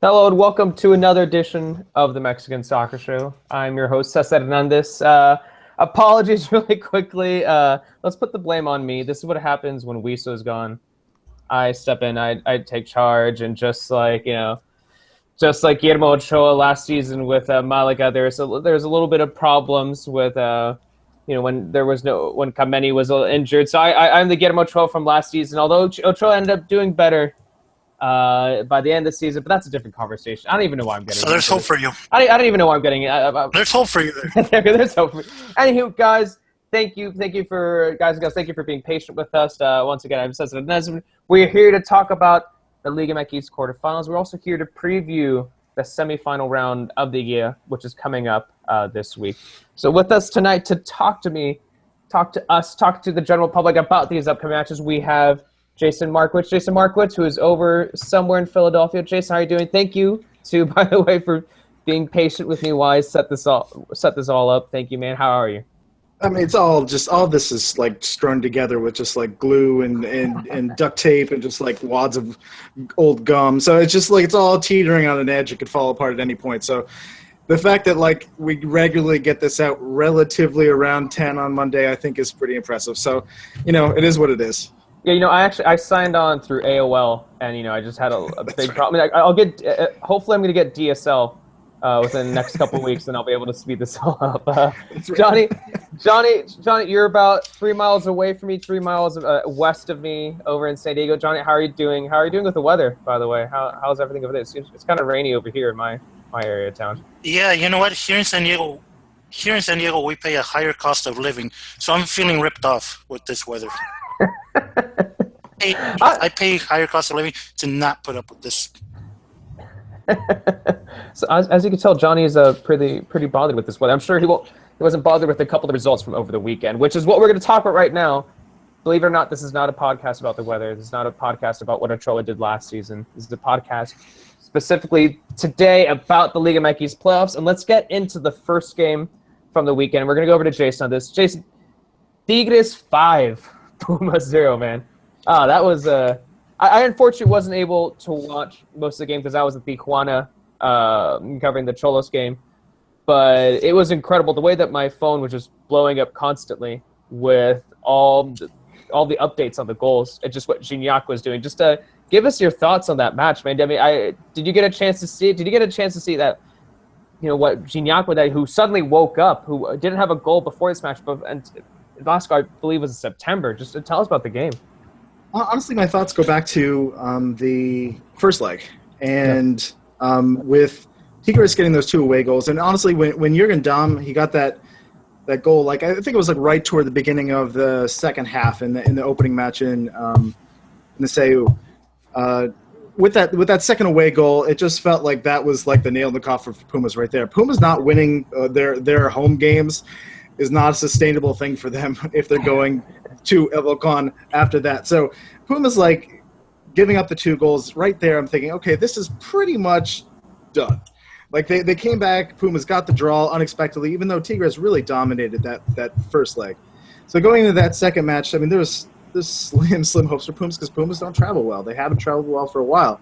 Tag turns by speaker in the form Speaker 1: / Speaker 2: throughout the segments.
Speaker 1: Hello and welcome to another edition of the Mexican Soccer Show. I'm your host, Cesar Hernandez. Apologies really quickly. Let's put the blame on me. This is what happens when Wiso's gone. I step in, I take charge, and just like Guillermo Ochoa last season with Malaga, there's a little bit of problems with when Kameni was injured. So I'm the Guillermo Ochoa from last season. Although Ochoa ended up doing better by the end of the season, but that's a different conversation. I don't even know why I'm getting.
Speaker 2: So there's hope for you.
Speaker 1: I don't even know why I'm getting.
Speaker 2: There's hope for you there.
Speaker 1: There's hope for me. Anywho, guys, thank you for thank you for being patient with us. Once again, I'm Cesar Hernandez. We're here to talk about the Liga MX quarterfinals. We're also here to preview the semifinal round of the year, which is coming up this week. So with us tonight to talk to the general public about these upcoming matches, we have Jason Markowitz, who is over somewhere in Philadelphia. Jason, how are you doing? Thank you by the way, for being patient with me while I set this all up. Thank you, man. How are you?
Speaker 3: I mean, it's all this is like strung together with just like glue and duct tape and just like wads of old gum. So it's just like it's all teetering on an edge. It could fall apart at any point. So the fact that like we regularly get this out relatively around 10 on Monday, I think is pretty impressive. So, it is what it is.
Speaker 1: Yeah, I signed on through AOL, and I just had a big problem. I'll get hopefully I'm going to get DSL within the next couple of weeks, and I'll be able to speed this all up. Johnny, you're about 3 miles away from me, 3 miles west of me, over in San Diego. Johnny, how are you doing? How are you doing with the weather, by the way? How's everything over there? It's kind of rainy over here in my area of town.
Speaker 2: Yeah, you know what? Here in San Diego, we pay a higher cost of living, so I'm feeling ripped off with this weather. I pay higher cost of living to not put up with this.
Speaker 1: So as you can tell, Johnny is pretty bothered with this weather. I'm sure he wasn't bothered with a couple of results from over the weekend, which is what we're going to talk about right now. Believe it or not, this is not a podcast about the weather. This is not a podcast about what Ochoa did last season. This is a podcast specifically today about the Liga MX playoffs. And let's get into the first game from the weekend. We're going to go over to Jason on this. Jason, Tigres 5, Pumas 0, man. That was I unfortunately wasn't able to watch most of the game because I was at Tijuana covering the Cholos game. But it was incredible the way that my phone was just blowing up constantly with all the updates on the goals and just what Gignac was doing. Just give us your thoughts on that match, man. I mean, did you get a chance to see it? Did you get a chance to see that? What Gignac with that, who suddenly woke up, who didn't have a goal before this match, and Vasco, I believe, was in September. Just tell us about the game.
Speaker 3: Honestly, my thoughts go back to the first leg, and with Tigres getting those 2 away goals. And honestly, when Jurgen Damm, he got that goal, like I think it was like right toward the beginning of the second half in the opening match in the Seu. With that second away goal, it just felt like that was like the nail in the coffin for Pumas right there. Pumas not winning their home games is not a sustainable thing for them if they're going to El Volcán after that. So Pumas like giving up the 2 goals right there. I'm thinking, okay, this is pretty much done. Like they came back, Pumas got the draw unexpectedly, even though Tigres really dominated that first leg. So going into that second match, I mean, there's slim hopes for Pumas because Pumas don't travel well. They haven't traveled well for a while.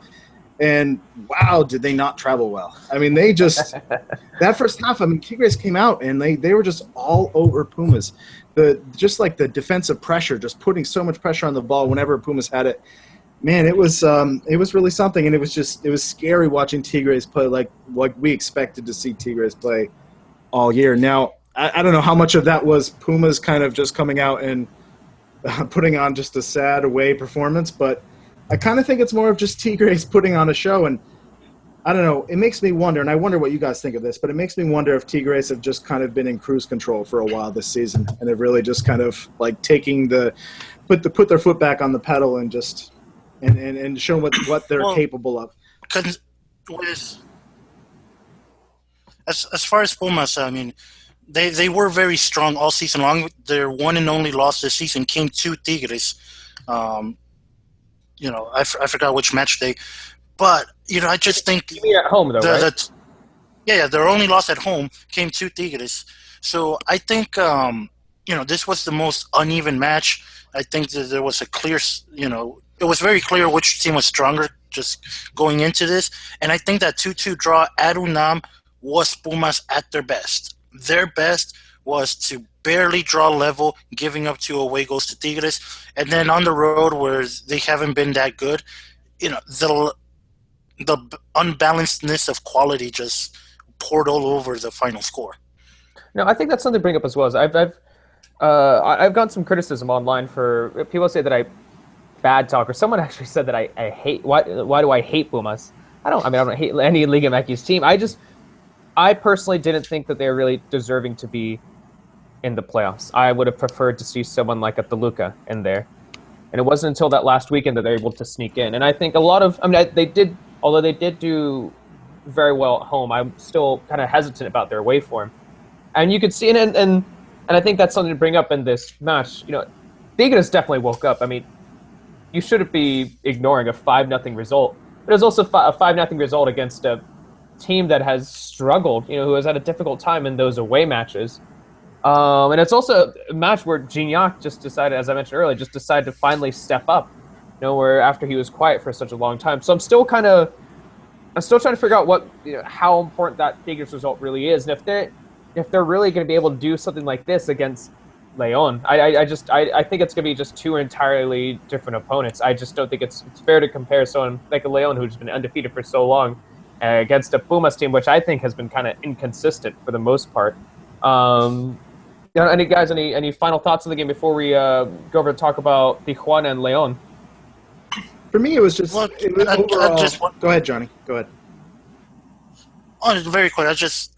Speaker 3: And wow, did they not travel well? I mean, they just that first half. I mean, Tigres came out and they were just all over Pumas. Just like the defensive pressure, just putting so much pressure on the ball whenever Pumas had it. Man, it was really something, and it was scary watching Tigres play like we expected to see Tigres play all year. Now, I don't know how much of that was Pumas kind of just coming out and putting on just a sad away performance, but I kind of think it's more of just Tigres putting on a show, and I don't know. It makes me wonder, and I wonder what you guys think of this, but it makes me wonder if Tigres have just kind of been in cruise control for a while this season, and have really just kind of like put their foot back on the pedal and just and show what they're capable of.
Speaker 2: As far as Pumas, I mean, they were very strong all season long. Their one and only loss this season came to Tigres. I forgot which match day, but I just think
Speaker 1: you mean at home though, right?
Speaker 2: Their only loss at home came to Tigres. So I think this was the most uneven match. I think that there was a clear it was very clear which team was stronger just going into this. And I think that 2-2 draw at UNAM was Pumas at their best. Their best was to barely draw level, giving up 2 away goals to Tigres. And then on the road where they haven't been that good, the unbalancedness of quality just poured all over the final score.
Speaker 1: No, I think that's something to bring up as well. I've gotten some criticism online for people say that I bad talk, or someone actually said that I hate. Why do I hate Pumas? I don't hate any Liga MX team. I personally didn't think that they were really deserving to be in the playoffs. I would have preferred to see someone like a Toluca in there. And it wasn't until that last weekend that they were able to sneak in. And I think although they did do very well at home, I'm still kind of hesitant about their away form. And you could see, and I think that's something to bring up in this match. Tigres definitely woke up. I mean, you shouldn't be ignoring a 5-0 result. But it was also a 5-0 result against a team that has struggled, who has had a difficult time in those away matches. And it's also a match where Gignac just decided, as I mentioned earlier, to finally step up, where after he was quiet for such a long time. So I'm still trying to figure out how important that Tigres result really is. And if they're really going to be able to do something like this against Leon, I think it's going to be just 2 entirely different opponents. I just don't think it's fair to compare someone like a Leon who's been undefeated for so long against a Pumas team, which I think has been kind of inconsistent for the most part. Any final thoughts on the game before we go over to talk about Tijuana and Leon?
Speaker 3: For me, it was just overall. Go ahead, Johnny. Go ahead.
Speaker 2: Oh, very quick.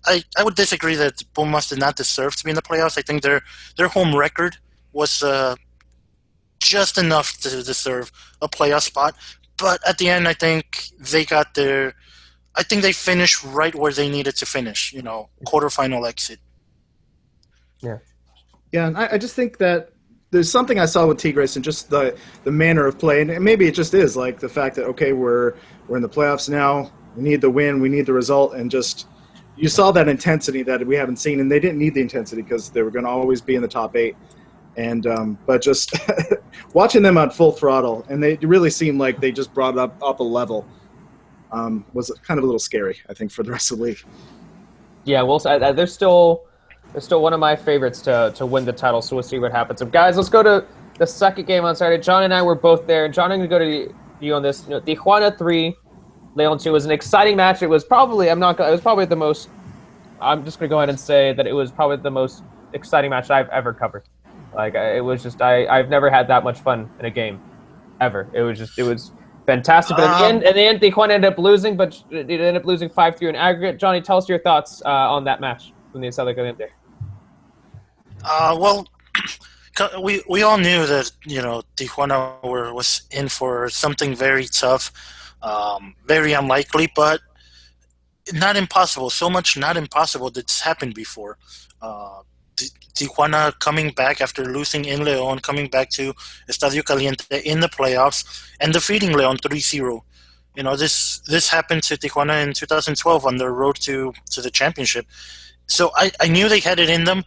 Speaker 2: I would disagree that Pumas did not deserve to be in the playoffs. I think their home record was just enough to deserve a playoff spot. But at the end, I think they got their. I think they finished right where they needed to finish. Quarterfinal exit.
Speaker 3: Yeah, and I just think that there's something I saw with Tigres and just the manner of play, and maybe it just is like the fact that okay, we're in the playoffs now. We need the win. We need the result. And just you saw that intensity that we haven't seen. And they didn't need the intensity because they were going to always be in the top 8. And but just watching them on full throttle, and they really seemed like they just brought it up a level, was kind of a little scary, I think, for the rest of the league.
Speaker 1: Yeah, well, they're still one of my favorites to win the title. So we'll see what happens. So guys, let's go to the second game on Saturday. John and I were both there. And John, I'm going to go to you on this. Tijuana 3. Leon 2 was an exciting match. It was probably the most. I'm just gonna go ahead and say that it was probably the most exciting match I've ever covered. It was just I've never had that much fun in a game, ever. It was fantastic. But in the end, Tijuana ended up losing, but it ended up losing 5-3 in aggregate. Johnny, tell us your thoughts on that match from the Southern Caliente.
Speaker 2: Well, we all knew that Tijuana was in for something very tough. Very unlikely, but not impossible. So much not impossible that's happened before. Tijuana coming back after losing in Leon, coming back to Estadio Caliente in the playoffs and defeating Leon 3-0. This happened to Tijuana in 2012 on their road to the championship. So I knew they had it in them.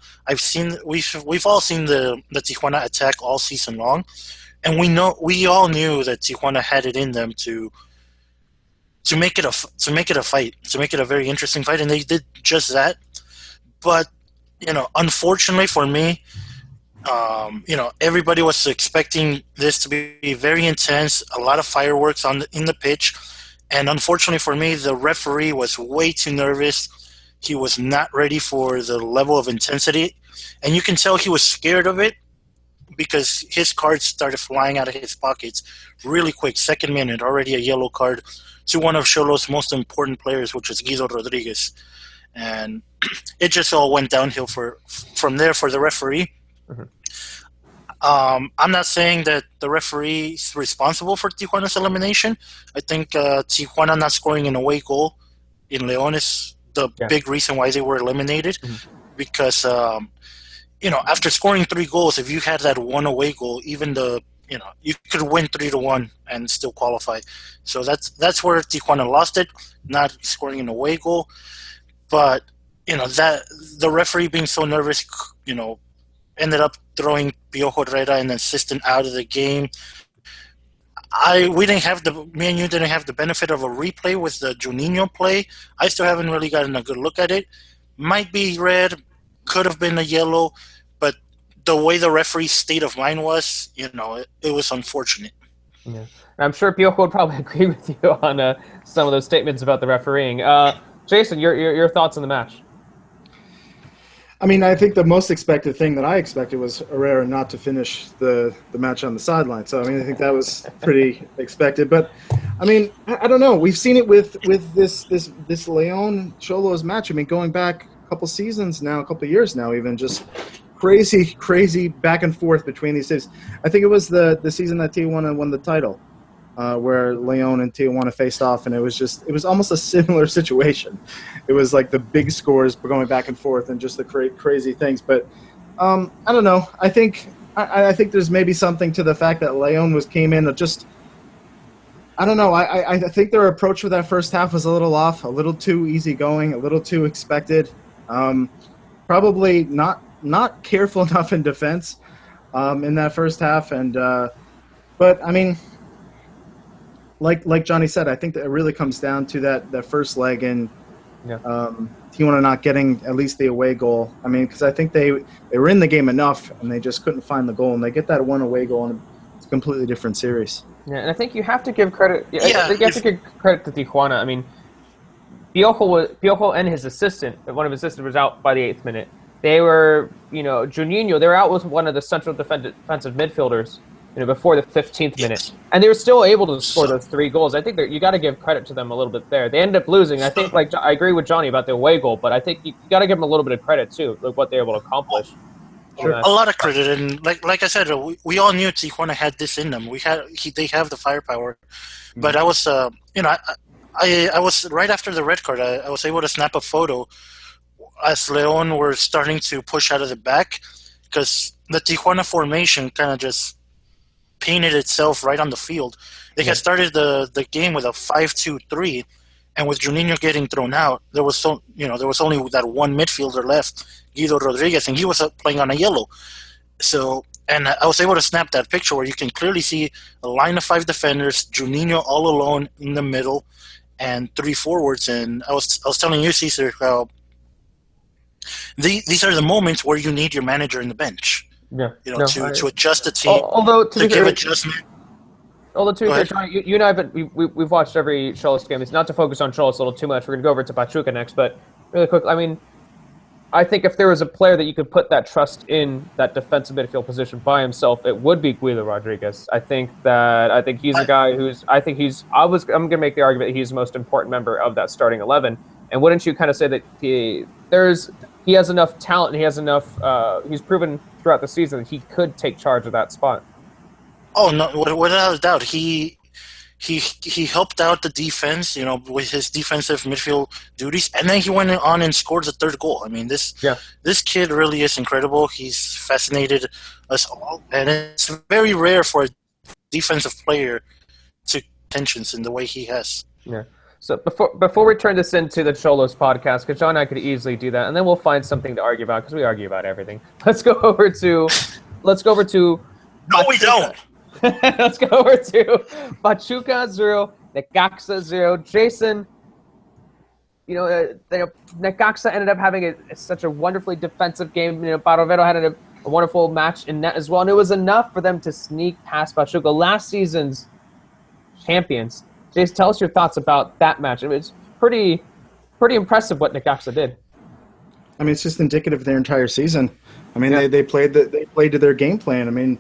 Speaker 2: We've all seen the Tijuana attack all season long, and we all knew that Tijuana had it in them to make it a fight, to make it a very interesting fight, and they did just that. But unfortunately for me, everybody was expecting this to be very intense, a lot of fireworks in the pitch, and unfortunately for me, the referee was way too nervous. He was not ready for the level of intensity, and you can tell he was scared of it because his cards started flying out of his pockets really quick. Second minute, already a yellow card to one of Xolo's most important players, which was Guido Rodriguez. And it just all went downhill from there for the referee. Mm-hmm. I'm not saying that the referee is responsible for Tijuana's elimination. I think Tijuana not scoring an away goal in León is the big reason why they were eliminated. Mm-hmm. Because, after scoring 3 goals, if you had that one away goal, even you could win 3-1 and still qualify. So that's where Tijuana lost it, not scoring an away goal. But that the referee being so nervous, ended up throwing Piojo Herrera and assistant out of the game. me and you didn't have the benefit of a replay with the Juninho play. I still haven't really gotten a good look at it. Might be red, could have been a yellow, but the way the referee's state of mind was, it was unfortunate.
Speaker 1: Yeah. I'm sure Piojo would probably agree with you on some of those statements about the refereeing. Jason, your thoughts on the match?
Speaker 3: I mean, I think the most expected thing that I expected was Herrera not to finish the match on the sideline. So, I mean, I think that was pretty expected. But, I mean, I don't know. We've seen it with this Leon Cholos match. I mean, going back a couple seasons now, a couple years now even, just crazy back and forth between these teams. I think it was the season that Tijuana won the title, where Leon and Tijuana faced off, and it was almost a similar situation. It was like the big scores going back and forth and just the crazy things. But I don't know. I think there's maybe something to the fact that Leon came in just. I don't know. I think their approach for that first half was a little off, a little too easygoing, a little too expected. Probably not careful enough in defense in that first half, and but I mean, like Johnny said, I think that it really comes down to that first leg and Tijuana not getting at least the away goal. I mean, because I think they were in the game enough and they just couldn't find the goal, and they get that one away goal, and it's a completely different series.
Speaker 1: Yeah, and I think you have to give credit. I think you have to give credit to Tijuana. I mean, Piojo and his assistant, one of his assistants was out by the 8th minute. They were, Juninho, they were out with one of the central defensive midfielders, before the 15th minute. And they were still able to score those 3 goals. I think that you got to give credit to them a little bit there. They ended up losing. I think, I agree with Johnny about the away goal, but I think you got to give them a little bit of credit, too, like what they were able to accomplish.
Speaker 2: Sure. A lot of credit. And like I said, we all knew Tijuana had this in them. They have the firepower. But I was, I was, right after the red card, I was able to snap a photo as Leon were starting to push out of the back, because the Tijuana formation kind of just painted itself right on the field. They had started the game with a 5-2-3, and with Juninho getting thrown out, there was only that one midfielder left, Guido Rodriguez, and he was playing on a yellow. So, and I was able to snap that picture where you can clearly see a line of 5 defenders, Juninho all alone in the middle, and 3 forwards. And I was telling you, Cesar, how these are the moments where you need your manager in the bench.
Speaker 1: Yeah,
Speaker 2: to adjust the team, to give adjustment.
Speaker 1: Although, to be fair, Johnny, you and I have we've watched every Cholos game. It's not to focus on Cholos a little too much. We're going to go over to Pachuca next, but really quick, I mean, I think if there was a player that you could put that trust in that defensive midfield position by himself, it would be Guido Rodriguez. I think he's a guy I'm going to make the argument that he's the most important member of that starting 11. And wouldn't you kind of say that he has enough talent and he has enough, he's proven throughout the season that he could take charge of that spot?
Speaker 2: Oh, no, without a doubt. He helped out the defense, with his defensive midfield duties, and then he went on and scored the 3rd goal. I mean, this kid really is incredible. He's fascinated us all, and it's very rare for a defensive player to tensions in the way he has.
Speaker 1: Yeah. So before we turn this into the Cholos podcast, because John and I could easily do that, and then we'll find something to argue about because we argue about everything. Let's go over to.
Speaker 2: No, we don't.
Speaker 1: Let's go over to Pachuca 0, Necaxa 0. Jason, Necaxa ended up having such a wonderfully defensive game. Barovero had a wonderful match in net as well, and it was enough for them to sneak past Pachuca, last season's champions. Jason, tell us your thoughts about that match. I mean, it's pretty impressive what Necaxa did.
Speaker 3: I mean, it's just indicative of their entire season. I mean, they played to their game plan. I mean,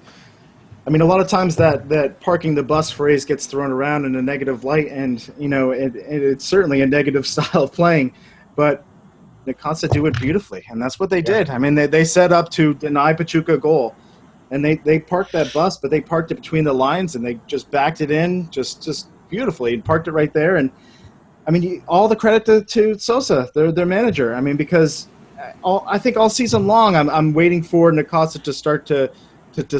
Speaker 3: a lot of times that parking the bus phrase gets thrown around in a negative light, and it's certainly a negative style of playing, but Necaxa do it beautifully, and that's what they did. I mean, they set up to deny Pachuca a goal, and they parked that bus, but they parked it between the lines, and they just backed it in just beautifully and parked it right there. And I mean, all the credit to Sosa, their manager. I mean, because I think all season long, I'm waiting for Necaxa to start to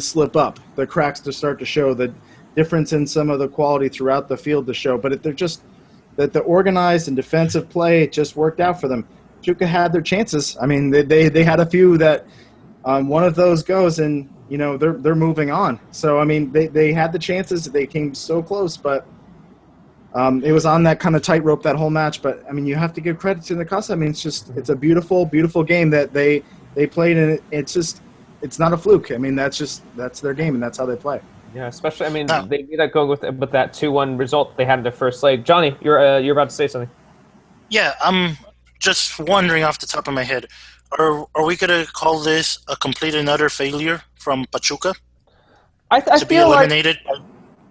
Speaker 3: slip up, the cracks to start to show, the difference in some of the quality throughout the field to show. But they're just that the organized and defensive play, it just worked out for them. Pachuca had their chances. I mean, they had a few that one of those goes, and they're moving on. So I mean, they had the chances. They came so close, but it was on that kind of tightrope that whole match. But I mean, you have to give credit to Nakasa. I mean, it's a beautiful, beautiful game that they played, and it's not a fluke. I mean, that's their game, and that's how they play.
Speaker 1: Yeah, especially, I mean, they knew that going with that 2-1 result they had in their first leg. Johnny, you're about to say something.
Speaker 2: Yeah, I'm just wondering off the top of my head, are we gonna call this a complete and utter failure from Pachuca
Speaker 1: I
Speaker 2: to be
Speaker 1: feel
Speaker 2: eliminated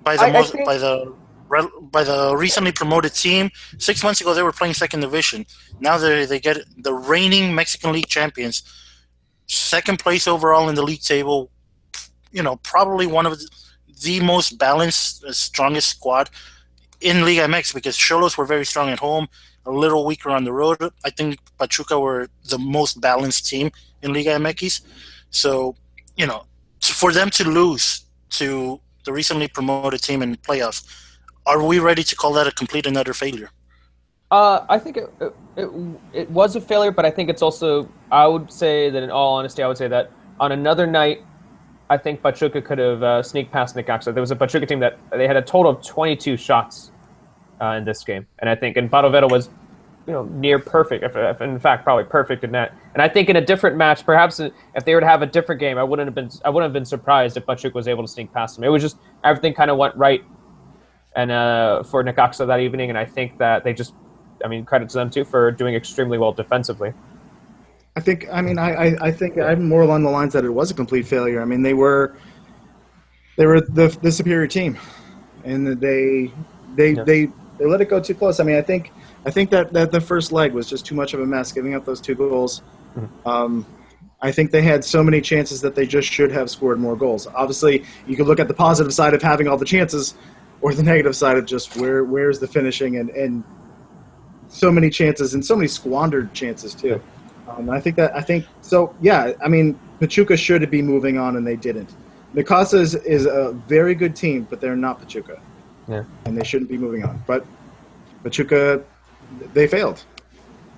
Speaker 2: by
Speaker 1: I think-
Speaker 2: by the recently promoted team? 6 months ago, they were playing second division. Now they get the reigning Mexican League champions, second place overall in the league table. Probably one of the most balanced, strongest squad in Liga MX, because Xolos were very strong at home, a little weaker on the road. I think Pachuca were the most balanced team in Liga MX. So, for them to lose to the recently promoted team in playoffs, are we ready to call that a complete and utter failure?
Speaker 1: I think it was a failure, but I think it's also, I would say that in all honesty, I would say that on another night, I think Pachuca could have sneaked past Necaxa. There was a Pachuca team that they had a total of 22 shots in this game, and I think Barovero was, near perfect. If in fact, probably perfect in that. And I think in a different match, perhaps if they were to have a different game, I wouldn't have been surprised if Pachuca was able to sneak past them. It was just everything kind of went right, and for Necaxa that evening, and I think that they just, credit to them too for doing extremely well defensively.
Speaker 3: I think I'm more along the lines that it was a complete failure. I mean, they were the superior team, and they let it go too close. I mean, I think that the first leg was just too much of a mess, giving up those 2 goals. Mm-hmm. I think they had so many chances that they just should have scored more goals. Obviously, you could look at the positive side of having all the chances, or the negative side of just where's the finishing, and so many chances and so many squandered chances too. I think so. Yeah, I mean, Pachuca should be moving on, and they didn't. Necaxa is a very good team, but they're not Pachuca.
Speaker 1: Yeah,
Speaker 3: and they shouldn't be moving on. But Pachuca, they failed.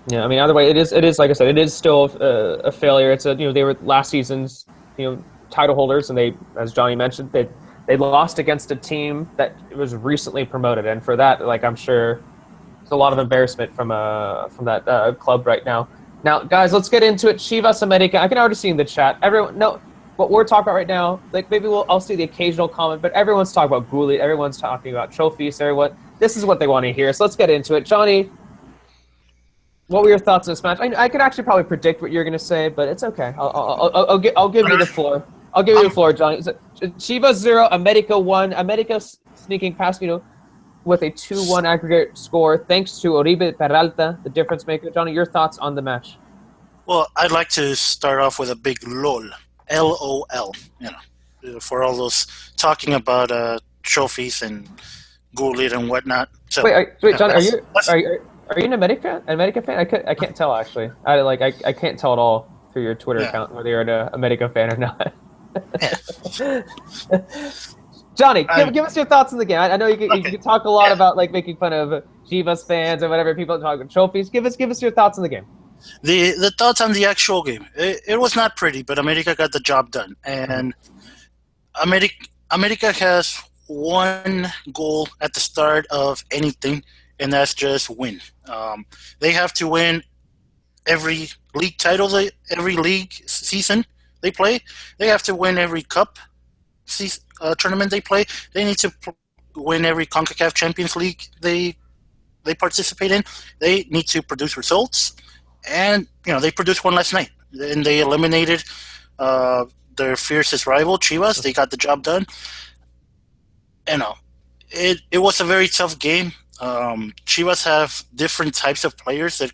Speaker 1: Yeah, I mean, either way, it is like I said, it is still a failure. It's they were last season's title holders, and they, as Johnny mentioned, they lost against a team that was recently promoted, and for that, like, I'm sure there's a lot of embarrassment from that club right now. Now, guys, let's get into it. Chivas America. I can already see in the chat. Everyone, no, what we're talking about right now, like, maybe I'll see the occasional comment, but everyone's talking about Gullit. Everyone's talking about trophies. This is what they want to hear. So let's get into it. Johnny, what were your thoughts on this match? I could actually probably predict what you're going to say, but it's okay. I'll give you the floor. I'll give you the floor, Johnny. Chivas 0, America 1. America sneaking past, with a 2-1 aggregate score, thanks to Oribe Peralta, the difference maker. Johnny, your thoughts on the match?
Speaker 2: Well, I'd like to start off with a big LOL, LOL, for all those talking about trophies and Gullit and whatnot. So,
Speaker 1: wait, Johnny, are you an America fan? I can't tell, actually. I can't tell at all through your Twitter account whether you're an America fan or not.
Speaker 2: Yeah.
Speaker 1: Johnny, give us your thoughts on the game. I know you can talk a lot about, like, making fun of Chivas fans or whatever, people talk about trophies. Give us your thoughts on the game.
Speaker 2: The thoughts on the actual game. It was not pretty, but America got the job done. And America has one goal at the start of anything, and that's just win. They have to win every league title, every league season they play. They have to win every cup tournament they play. They need to win every CONCACAF Champions League they participate in. They need to produce results, and they produced one last night, and they eliminated their fiercest rival, Chivas. They got the job done. It was a very tough game. Chivas have different types of players that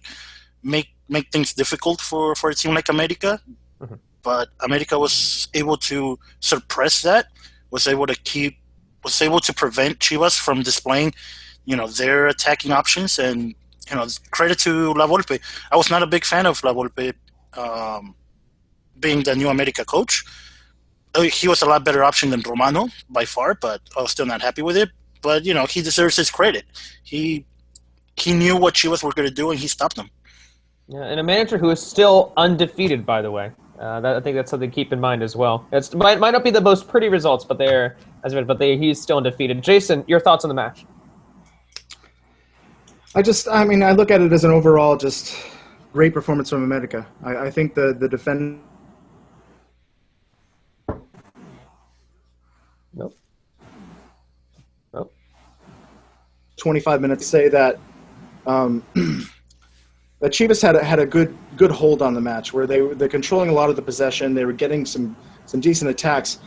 Speaker 2: make things difficult for a team like America. Mm-hmm. But America was able to suppress that, was able to prevent Chivas from displaying, their attacking options. And, credit to La Volpe. I was not a big fan of La Volpe being the new America coach. He was a lot better option than Romano by far, but I was still not happy with it. But, he deserves his credit. He knew what Chivas were going to do, and he stopped them.
Speaker 1: Yeah, and a manager who is still undefeated, by the way. I think that's something to keep in mind as well. It might not be the most pretty results, but he's still undefeated. Jason, your thoughts on the match?
Speaker 3: I look at it as an overall just great performance from America. I think the defend.
Speaker 1: Nope.
Speaker 3: 25 minutes say that that Chivas had a good hold on the match where they're controlling a lot of the possession. They were getting some decent attacks,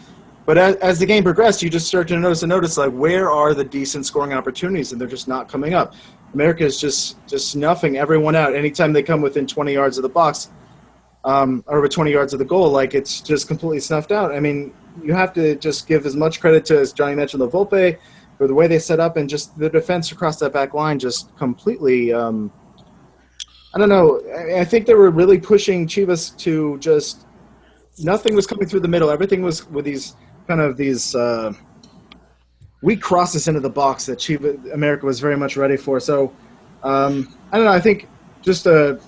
Speaker 3: but as the game progressed, you just start to notice like where are the decent scoring opportunities, and they're just not coming up. America is just snuffing everyone out anytime they come within 20 yards of the box, or over 20 yards of the goal. Like it's just completely snuffed out. I mean, you have to just give as much credit to, as Johnny mentioned, the Volpe for the way they set up and just the defense across that back line just completely. I don't know. I think they were really pushing Chivas to just nothing was coming through the middle. Everything was with these weak crosses into the box that America was very much ready for. So I don't know. I think just a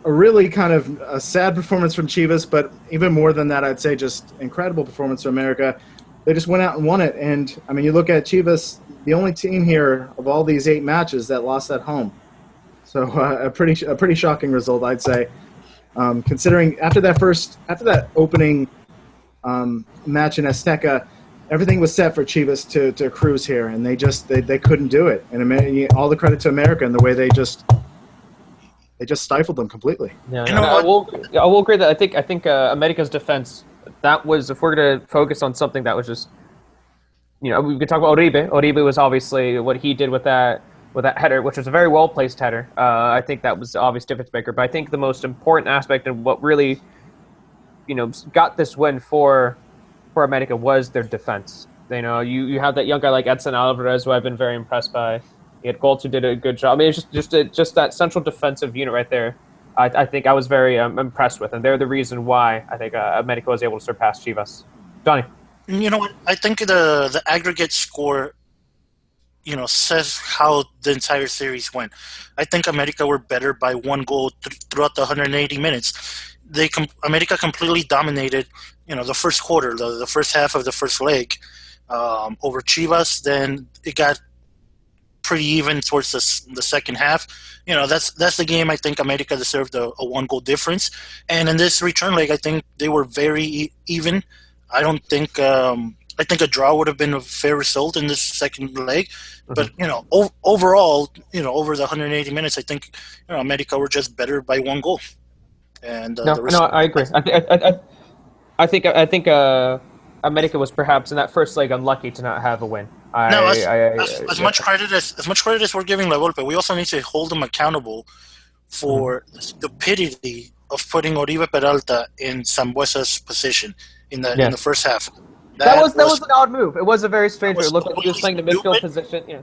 Speaker 3: really kind of a sad performance from Chivas, but even more than that, I'd say just incredible performance from America. They just went out and won it. And I mean, you look at Chivas, the only team here of all these 8 matches that lost at home. So a pretty shocking result, I'd say. Considering after that opening match in Azteca, everything was set for Chivas to cruise here, and they couldn't do it. And all the credit to America and the way they just stifled them completely.
Speaker 1: Yeah, I will agree that I think America's defense, that was, if we're going to focus on something that was just, we could talk about Oribe. Oribe was obviously what he did with that header, which was a very well-placed header. I think that was the obvious difference maker. But I think the most important aspect and what really, got this win for America was their defense. You have that young guy like Edson Alvarez, who I've been very impressed by. You had Gold, who did a good job. I mean, it's just that central defensive unit right there. I think I was very impressed with, and they're the reason why I think America was able to surpass Chivas. Johnny?
Speaker 2: You know what? I think the aggregate score, says how the entire series went. I think America were better by 1 goal throughout the 180 minutes. America completely dominated, the first quarter, the first half of the first leg over Chivas. Then it got pretty even towards the second half. That's the game I think America deserved a 1 goal difference. And in this return leg, I think they were very even. I don't think. I think a draw would have been a fair result in this second leg, but overall, over the 180 minutes, I think America were just better by 1 goal. And
Speaker 1: I agree. I think America was perhaps in that first leg unlucky to not have a win.
Speaker 2: As much credit as we're giving La Volpe, we also need to hold him accountable for the stupidity of putting Oribe Peralta in Sambuesa's position in the first half.
Speaker 1: That was an odd move. It was a very strange move. It looked like he was playing the midfield position. Yeah.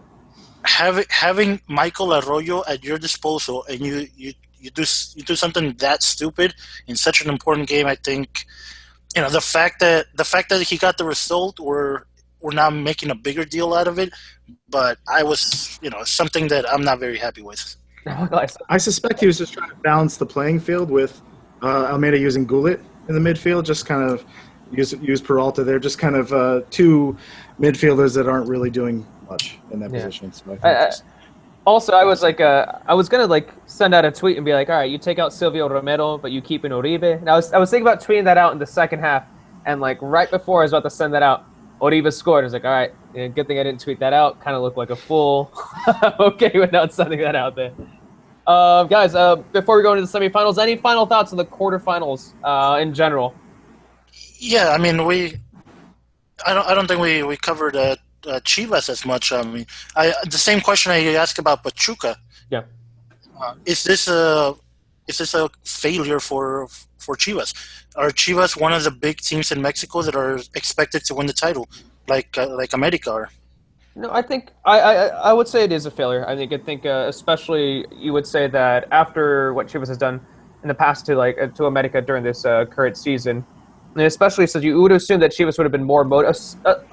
Speaker 2: Having Michael Arroyo at your disposal, and you do something that stupid in such an important game. I think the fact that he got the result, we're now making a bigger deal out of it. But I was something that I'm not very happy with.
Speaker 3: I suspect he was just trying to balance the playing field with Almeida using Gullit in the midfield, just kind of use Peralta there, just kind of 2 midfielders that aren't really doing much in that position. So
Speaker 1: also, I was I was gonna send out a tweet and be like, all right, you take out Silvio Romero, but you keep in Oribe. And I was thinking about tweeting that out in the second half, and right before I was about to send that out, Oribe scored. I was like, all right, good thing I didn't tweet that out. Kind of looked like a fool. Okay with not sending that out there. Guys, before we go into the semifinals, any final thoughts on the quarterfinals in general?
Speaker 2: Yeah, I mean, I don't think we covered Chivas as much. I mean, the same question I asked about Pachuca.
Speaker 1: Yeah.
Speaker 2: Is this a failure for Chivas? Are Chivas one of the big teams in Mexico that are expected to win the title, like America are?
Speaker 1: No, I think I would say it is a failure. I think especially you would say that after what Chivas has done in the past to America during this current season. And especially since you would assume that Chivas would have been more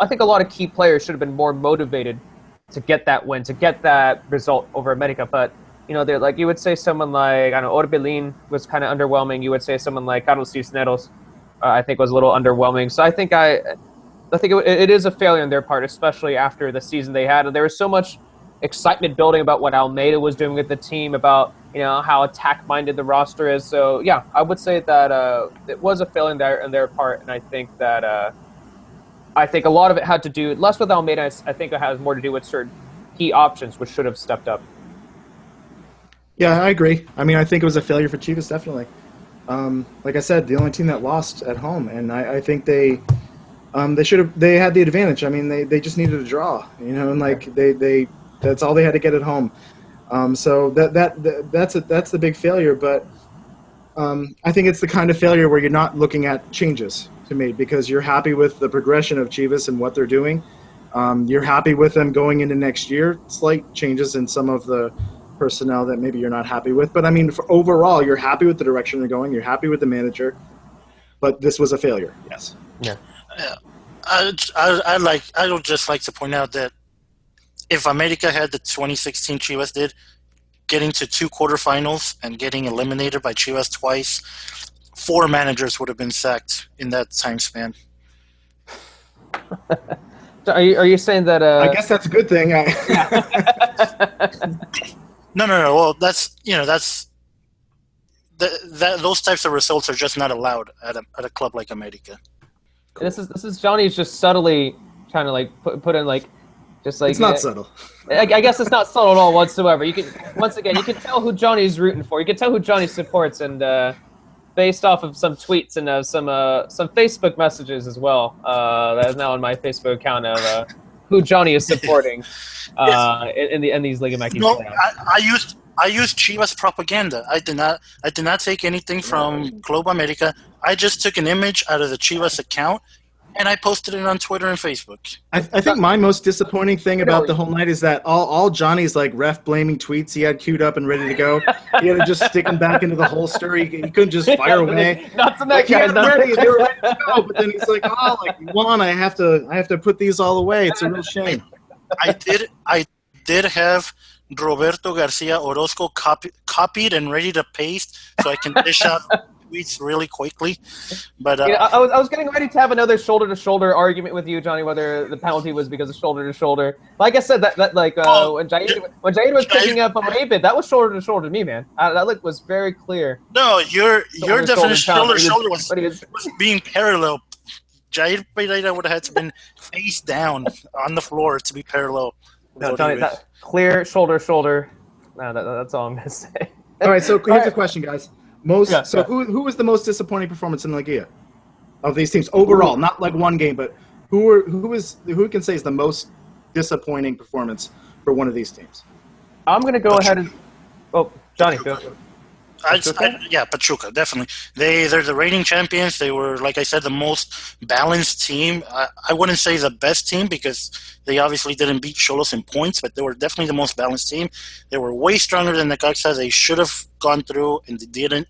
Speaker 1: I think a lot of key players should have been more motivated to get that win, to get that result over America. But they're you would say someone like Orbelin was kind of underwhelming. You would say someone like Carlos Cisneros I think was a little underwhelming. So I think it is a failure on their part, especially after the season they had. And there was so much excitement building about what Almeida was doing with the team, about how attack-minded the roster is. So yeah, I would say that it was a failure on their part, and I think that a lot of it had to do less with Almeida. I think it has more to do with certain key options which should have stepped up.
Speaker 3: Yeah, I agree. I mean, I think it was a failure for Chivas, definitely. Like I said, the only team that lost at home, and I think they had the advantage. I mean, they just needed a draw, and like they that's all they had to get at home. So that's the big failure. But I think it's the kind of failure where you're not looking at changes to me, because you're happy with the progression of Chivas and what they're doing. You're happy with them going into next year. Slight changes in some of the personnel that maybe you're not happy with. But I mean, overall, you're happy with the direction they're going. You're happy with the manager. But this was a failure. Yes.
Speaker 1: Yeah.
Speaker 2: I would just like to point out that if America had the 2016 Chivas did, getting to 2 quarterfinals and getting eliminated by Chivas twice, 4 managers would have been sacked in that time span.
Speaker 1: Are you saying that?
Speaker 3: I guess that's a good thing.
Speaker 2: No. Well, that's those types of results are just not allowed at a club like America.
Speaker 1: Cool. This is Johnny's just subtly trying to like put in like just like
Speaker 3: it's not subtle.
Speaker 1: I guess it's not subtle at all whatsoever. You can you can tell who Johnny's rooting for. You can tell who Johnny supports, and based off of some tweets and some Facebook messages as well. That is now on my Facebook account of who Johnny is supporting in these Liga MX.
Speaker 2: No, I used Chivas propaganda. I did not take anything from Club America. I just took an image out of the Chivas account and I posted it on Twitter and Facebook.
Speaker 3: I think my most disappointing thing about the whole night is that all Johnny's like ref blaming tweets he had queued up and ready to go, he had to just stick them back into the holster. He couldn't just fire away.
Speaker 1: Not to that guy.
Speaker 3: They were ready to go, but then he's like, "Oh, like you won. I have to put these all away. It's a real shame."
Speaker 2: I did have Roberto Garcia Orozco copied and ready to paste, so I can dish out tweets really quickly. But
Speaker 1: I was getting ready to have another shoulder-to-shoulder argument with you, Johnny, whether the penalty was because of shoulder-to-shoulder. Like I said, that when Jair was picking up a Rabid, that was shoulder-to-shoulder to me, man. That was very clear.
Speaker 2: No, your definition shoulder-to-shoulder was being parallel. Jair Pereira would have had to been face down on the floor to be parallel.
Speaker 1: No, Johnny, that clear shoulder. No, that's all I'm gonna say.
Speaker 3: All right, so here's the question, guys. Who was the most disappointing performance in the Liga of these teams overall? Not like one game, but who can say is the most disappointing performance for one of these teams?
Speaker 1: I'm gonna go ahead and Johnny, go.
Speaker 2: Pachuca, definitely. They're the reigning champions. They were, like I said, the most balanced team. I wouldn't say the best team because they obviously didn't beat Xolos in points, but they were definitely the most balanced team. They were way stronger than Necaxa. They should have gone through, and they didn't.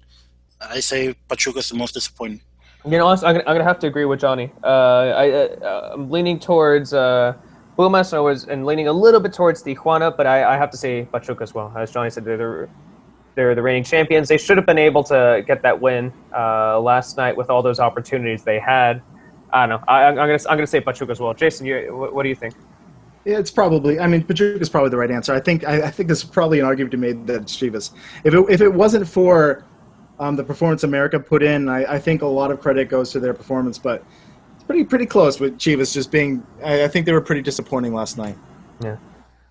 Speaker 2: I say Pachuca's the most disappointing.
Speaker 1: You know, I'm gonna have to agree with Johnny. I'm leaning towards Pumas. And leaning a little bit towards Tijuana, but I have to say Pachuca as well. As Johnny said, they're the reigning champions. They should have been able to get that win last night with all those opportunities they had. I don't know. I'm gonna say Pachuca as well. Jason, what do you think?
Speaker 3: Yeah, it's probably. I mean, Pachuca is probably the right answer. I think there's probably an argument to be made that it's Chivas. If it wasn't for the performance America put in, I think a lot of credit goes to their performance. But it's pretty close with Chivas just being. I think they were pretty disappointing last night.
Speaker 1: Yeah.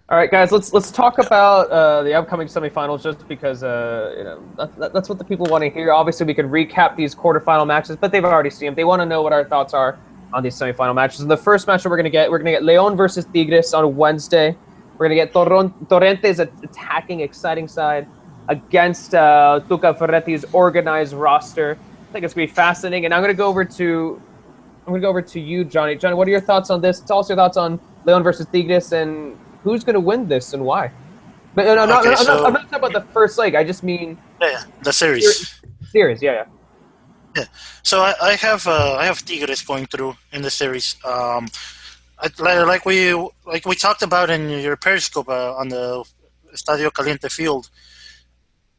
Speaker 1: All right, guys, let's talk about the upcoming semifinals, just because that's what the people want to hear. Obviously, we can recap these quarterfinal matches, but they've already seen them. They want to know what our thoughts are on these semifinal matches. And the first match that we're gonna get León versus Tigres on Wednesday. We're gonna get Torrente's attacking, exciting side against Tuca Ferretti's organized roster. I think it's gonna be fascinating. And I'm gonna go over to you, Johnny. Johnny, what are your thoughts on this? Tell us your thoughts on León versus Tigres and who's going to win this and why? But I'm not talking about the first leg. I just mean
Speaker 2: the series.
Speaker 1: Series, yeah.
Speaker 2: So I have Tigres going through in the series. Like we talked about in your Periscope on the Estadio Caliente field.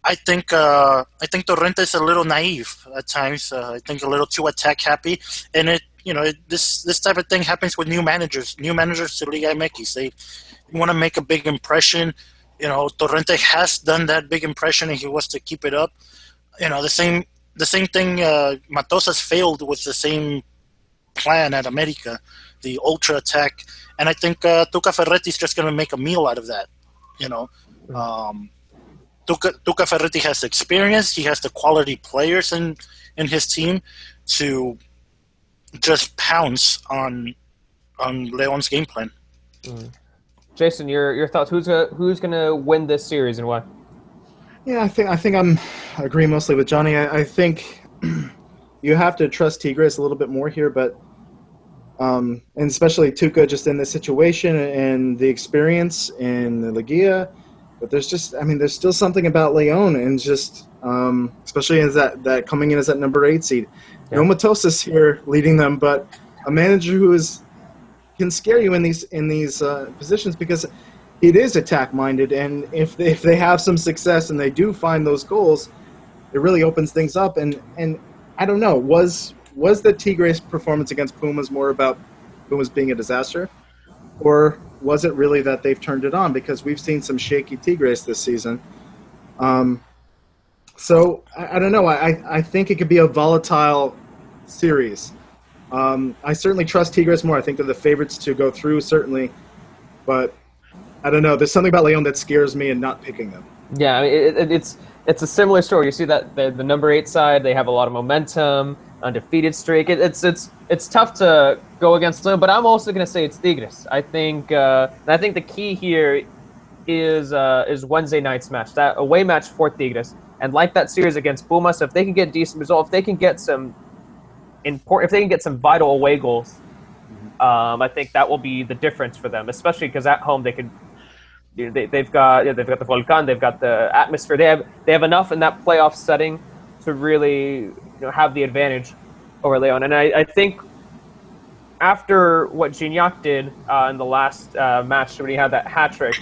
Speaker 2: I think Torrente is a little naive at times. I think a little too attack happy, and this type of thing happens with new managers to Liga MX. They want to make a big impression. Torrente has done that big impression, and he wants to keep it up. The same thing. Matosas failed with the same plan at America, the ultra attack, and I think Tuca Ferretti is just going to make a meal out of that. Tuca Ferretti has the experience. He has the quality players in his team to just pounce on Leon's game plan.
Speaker 1: Jason, your thoughts? Who's gonna win this series and why?
Speaker 3: Yeah, I think I'm agreeing mostly with Johnny. I think you have to trust Tigres a little bit more here, but and especially Tuca just in this situation and the experience in the Liga. But there's still something about Leon, and just especially as that coming in as that number 8 seed. No Matosas here leading them, but a manager who can scare you in these positions because it is attack minded, and if they have some success and they do find those goals, it really opens things up. And I don't know, was the Tigres performance against Pumas more about Pumas being a disaster, or was it really that they've turned it on? Because we've seen some shaky Tigres this season. So I don't know. I think it could be a volatile series. I certainly trust Tigres more. I think they're the favorites to go through, certainly. But I don't know. There's something about Leon that scares me in not picking them.
Speaker 1: Yeah, I mean, it's a similar story. You see that the number 8 side, they have a lot of momentum, undefeated streak. It's tough to go against them, but I'm also going to say it's Tigres. I think the key here is Wednesday night's match, that away match for Tigres, and like that series against Pumas, if they can get a decent result, if they can get some vital away goals, I think that will be the difference for them, especially because at home they've got the Volcan, they've got the atmosphere, they have enough in that playoff setting to really have the advantage over Leon. And I think after what Gignac did in the last match when he had that hat trick,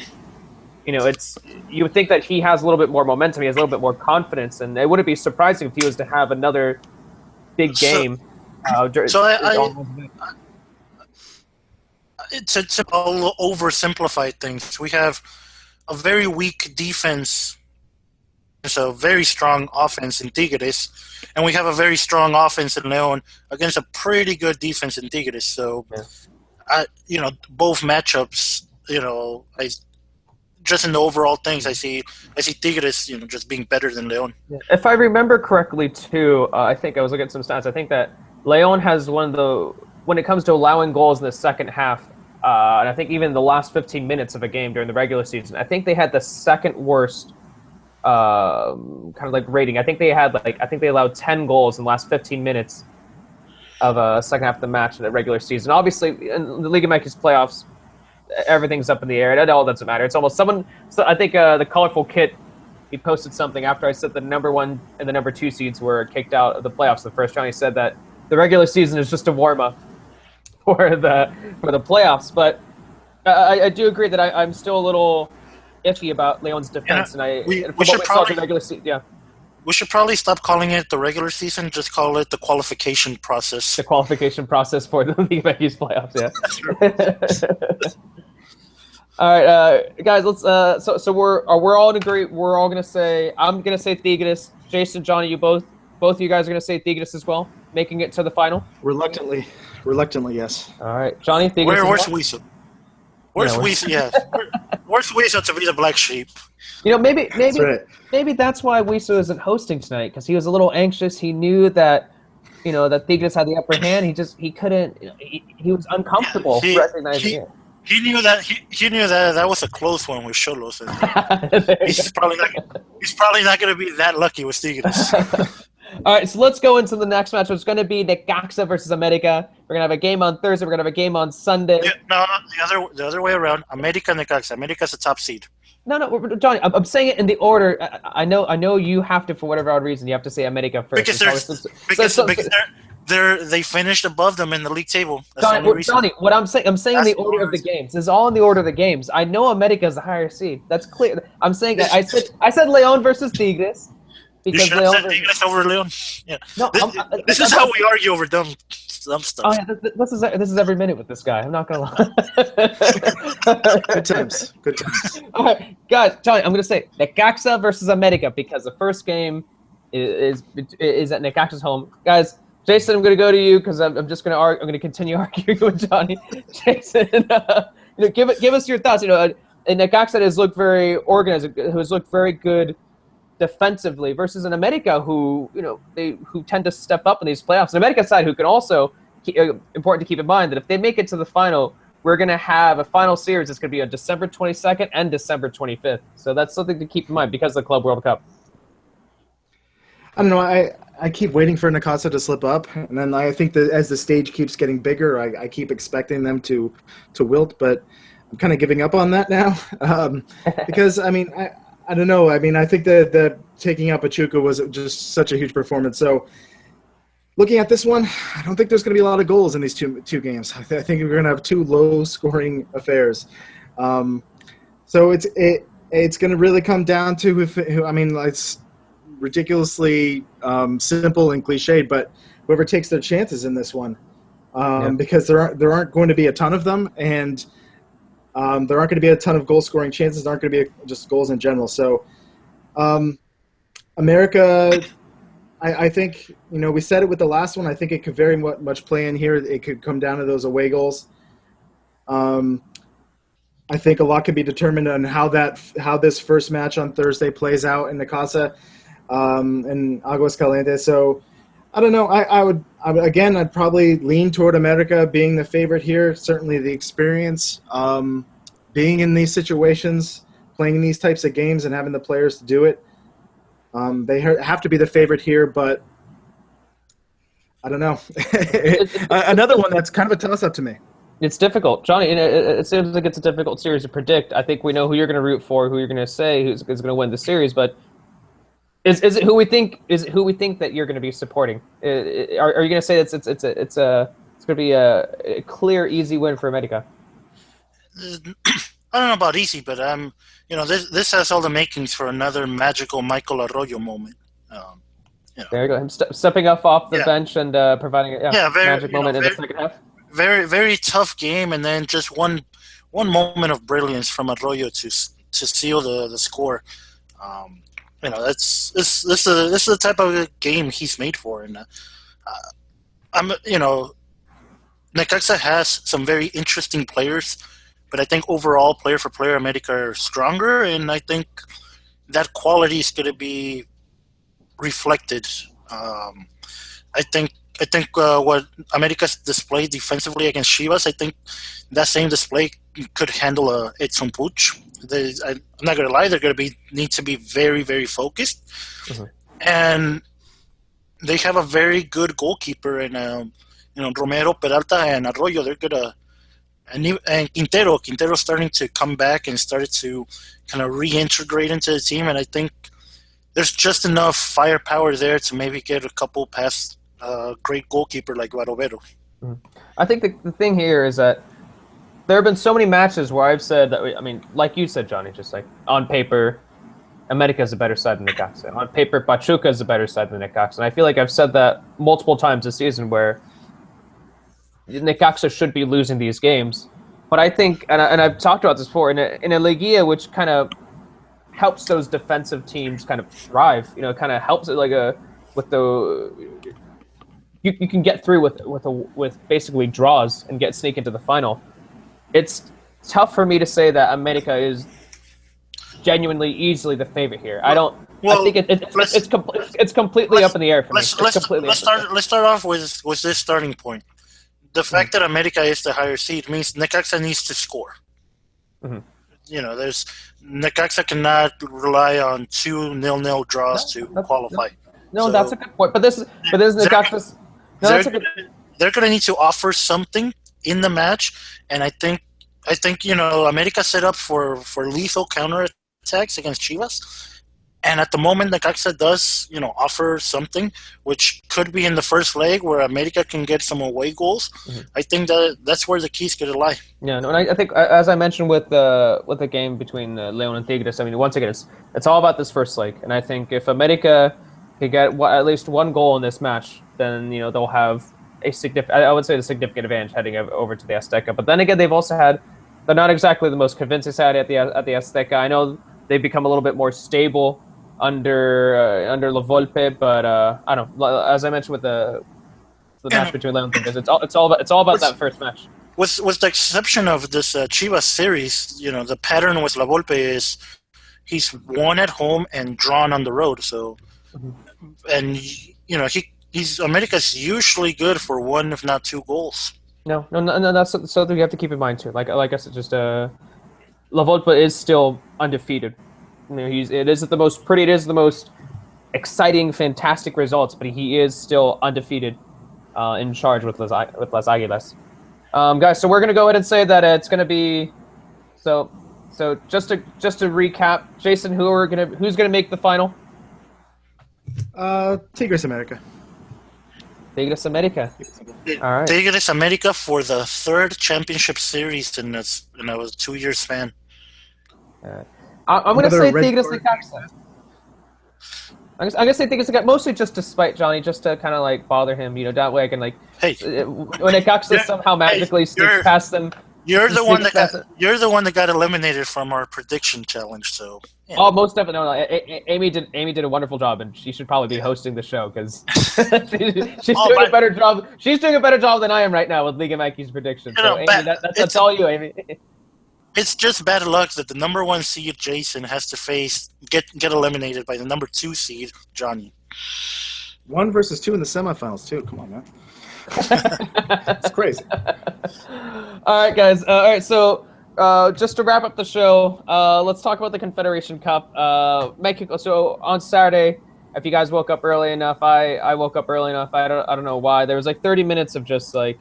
Speaker 1: you would think that he has a little bit more momentum, he has a little bit more confidence, and it wouldn't be surprising if he was to have another big game.
Speaker 2: It's all oversimplified things. We have a very weak defense. There's a very strong offense in Tigres, and we have a very strong offense in Leon against a pretty good defense in Tigres. So, both matchups, just in the overall things, I see Tigres, just being better than Leon.
Speaker 1: If I remember correctly, too, I think I was looking at some stats. I think that Leon has when it comes to allowing goals in the second half, and I think even the last 15 minutes of a game during the regular season, I think they had the second worst kind of like rating. I think they allowed 10 goals in the last 15 minutes of a second half of the match in the regular season. Obviously, in the Liga MX playoffs, everything's up in the air. It all doesn't matter. It's almost someone. So I think the colorful kit, he posted something after I said the number 1 and the number 2 seeds were kicked out of the playoffs the first round. He said that the regular season is just a warm up for the playoffs. But I do agree that I'm still a little iffy about Leon's defense, we should probably regular season. Yeah,
Speaker 2: we should probably stop calling it the regular season. Just call it the qualification process.
Speaker 1: The qualification process for the Liga MX playoffs. Yeah. All right, guys. Let's. So we're all in agree. We're all gonna say. I'm gonna say Tigres. Jason, Johnny, you both of you guys are gonna say Tigres as well, making it to the final.
Speaker 3: Reluctantly, yes.
Speaker 1: All right, Johnny. Tigres.
Speaker 2: Where's Weasel? Where's Weasel? Yeah. Where's Weasel to be the black sheep?
Speaker 1: Maybe
Speaker 3: right.
Speaker 1: Maybe that's why Weasel isn't hosting tonight, because he was a little anxious. He knew that that Tigres had the upper hand. He couldn't. He was uncomfortable recognizing it.
Speaker 2: He knew that was a close one with Xolos. He's probably not going to be that lucky with Tigres.
Speaker 1: All right, so let's go into the next match. It's going to be Necaxa versus America. We're going to have a game on Thursday. We're going to have a game on Sunday.
Speaker 2: Yeah, no, the other way around. America, Necaxa. America's the top seed.
Speaker 1: No, Johnny, I'm saying it in the order. I know you have to, for whatever odd reason, you have to say America first.
Speaker 2: they finished above them in the league table. That's the only reason.
Speaker 1: Johnny, what I'm saying
Speaker 2: That's
Speaker 1: the order of the games. This is all in the order of the games. I know America is the higher seed. That's clear. I'm saying I said Leon versus Tigres
Speaker 2: You
Speaker 1: because
Speaker 2: should have
Speaker 1: Leon
Speaker 2: said Tigres over Leon. Yeah.
Speaker 1: No,
Speaker 2: This is how we argue over dumb stuff.
Speaker 1: Oh yeah, this is every minute with this guy. I'm not gonna lie.
Speaker 3: Good times. Good times.
Speaker 1: All right, guys, Johnny, I'm gonna say Necaxa versus America because the first game is at Necaxa's home. Guys, Jason, I'm gonna go to you because I'm just gonna I'm gonna continue arguing with Johnny. Jason, give us your thoughts. And Necaxa has looked very organized, who has looked very good defensively versus an America who tend to step up in these playoffs. An America side who can also important to keep in mind that if they make it to the final, we're going to have a final series that's going to be on December 22nd and December 25th. So that's something to keep in mind because of the Club World Cup.
Speaker 3: I don't know. I keep waiting for Necaxa to slip up, and then I think that as the stage keeps getting bigger, I keep expecting them to wilt, but I'm kind of giving up on that now because I don't know. I mean, I think that taking out Pachuca was just such a huge performance. So looking at this one, I don't think there's going to be a lot of goals in these two games. I think we're going to have two low-scoring affairs. So it's going to really come down to it's ridiculously simple and cliched, but whoever takes their chances in this one, because there aren't going to be a ton of them, and there aren't going to be a ton of goal-scoring chances. There aren't going to be just goals in general. So, America, I think, we said it with the last one. I think it could very much play in here. It could come down to those away goals. I think a lot could be determined on how this first match on Thursday plays out in Necaxa and Aguascalientes. So, I don't know. I'd probably lean toward America being the favorite here. Certainly the experience, being in these situations, playing these types of games and having the players to do it. They have to be the favorite here, but I don't know. Another one that's kind of a toss-up to me.
Speaker 1: It's difficult, Johnny. It seems like it's a difficult series to predict. I think we know who you're going to root for, who you're going to say is going to win the series, but is it who we think that you're going to be supporting? Are you going to say it's going to be a clear, easy win for America?
Speaker 2: I don't know about easy, but this has all the makings for another magical Michael Arroyo moment.
Speaker 1: There you go. Him stepping off the bench and providing a magic moment in the second half.
Speaker 2: Very, very tough game, and then just one moment of brilliance from Arroyo to seal the score. This is the type of game he's made for, and Necaxa has some very interesting players, but I think overall, player for player, America are stronger, and I think that quality is going to be reflected. I think what America's displayed defensively against Chivas, I think that same display could handle a Edson Puig. I'm not going to lie, they're going to need to be very, very focused. Mm-hmm. And they have a very good goalkeeper in Romero, Peralta, and Arroyo. They're good. And Quintero's starting to come back and started to kind of reintegrate into the team. And I think there's just enough firepower there to maybe get a couple past a great goalkeeper like Barovero.
Speaker 1: Mm-hmm. I think the thing here is that there have been so many matches where I've said that, like you said, Johnny, just like on paper, America is a better side than Necaxa. On paper, Pachuca is a better side than Necaxa. And I feel like I've said that multiple times this season where Necaxa should be losing these games. But I think, and I've talked about this before, in a Liga which kind of helps those defensive teams kind of thrive, kind of helps it with the... You can get through with basically draws and sneak into the final. It's tough for me to say that America is genuinely easily the favorite here. I don't. Well, I think it's completely up in the air for me.
Speaker 2: Let's start off with this starting point. The fact that America is the higher seed means Necaxa needs to score. Mm-hmm. Necaxa cannot rely on 2 0-0 draws to qualify.
Speaker 1: No, that's a good point. But this is Necaxa's.
Speaker 2: They're going to need to offer something in the match, and I think America set up for lethal counterattacks against Chivas, And at the moment, Necaxa does, offer something, which could be in the first leg where America can get some away goals. I think that's where the keys could lie.
Speaker 1: Yeah, no, and I think as I mentioned with the game between Leon and Tigres, I mean, once again, it's all about this first leg, and I think if America could get at least one goal in this match, then they'll have a significant advantage heading over to the Azteca. But then again, they're not exactly the most convincing side at the Azteca. I know they've become a little bit more stable under La Volpe, but I don't know. As I mentioned with the match between Leon and Tigres, it's all about that first match.
Speaker 2: With the exception of this Chivas series, the pattern with La Volpe is he's won at home and drawn on the road. So, and he's America's usually good for one, if not two goals.
Speaker 1: No, that's something you have to keep in mind too. Like I said, just La Volpe is still undefeated. It is the most exciting, fantastic results, but he is still undefeated in charge with Las Águilas. Guys, so we're gonna go ahead and say that it's gonna be so just to recap, Jason, who's gonna make the final?
Speaker 3: Tigres America.
Speaker 1: Tigres America. All right.
Speaker 2: Tigres America for the third championship series in a 2-year span.
Speaker 1: I'm gonna say Tigres Necaxa. I'm gonna say Tigres Necaxa, mostly just to spite Johnny, just to kind of bother him. That way I can when Necaxa somehow magically sneaks past them.
Speaker 2: You're the one that got eliminated from our prediction challenge. So. Yeah.
Speaker 1: Oh, most definitely. No. Amy did a wonderful job, and she should probably be hosting the show because she's doing a better job. She's doing a better job than I am right now with Liga MX predictions. So, Amy, that's all you, Amy.
Speaker 2: It's just bad luck that the number 1 seed Jason has to get eliminated by the number 2 seed Johnny.
Speaker 3: 1 versus 2 in the semifinals too. Come on, man. It's crazy.
Speaker 1: All right, guys. All right, so just to wrap up the show, let's talk about the Confederation Cup. Mexico. So on Saturday, if you guys woke up early enough, I woke up early enough. I don't know why. There was 30 minutes of just I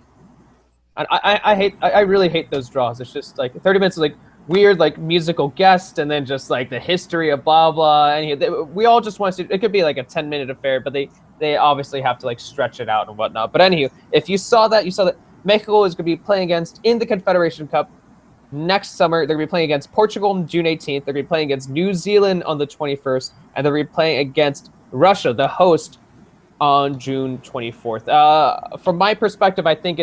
Speaker 1: really hate those draws. It's just 30 minutes of weird musical guest, and then just the history of blah blah. And we all just want to see. It could be a 10-minute affair, but they obviously have to stretch it out and whatnot. But anywho, if you saw that Mexico is going to be playing against in the Confederation Cup next summer. They're going to be playing against Portugal on June 18th. They're going to be playing against New Zealand on the 21st, and they're going to be playing against Russia, the host, on June 24th. From my perspective, I think